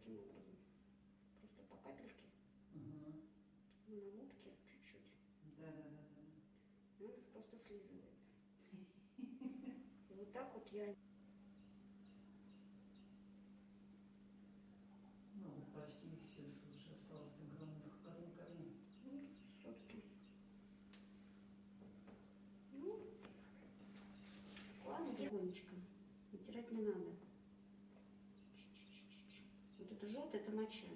таким образом. Просто по капельке. Угу. На утке чуть-чуть. Да. И он их просто слизывает. И вот так вот я... Ну, почти все, слушай, осталось там корни. Ну, сотки. Ну, ладно, тихонечко. Натирать не надо. Вот это желтое, это моча.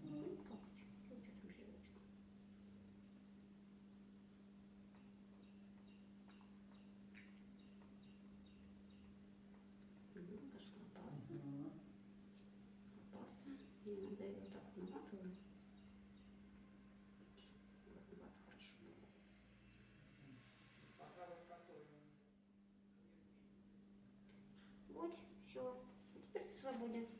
Ну, как это сделать? Пошла паста. Паста. И иногда я вот так вот наматываю. Вот хорошо. Вот, все. Теперь ты свободен.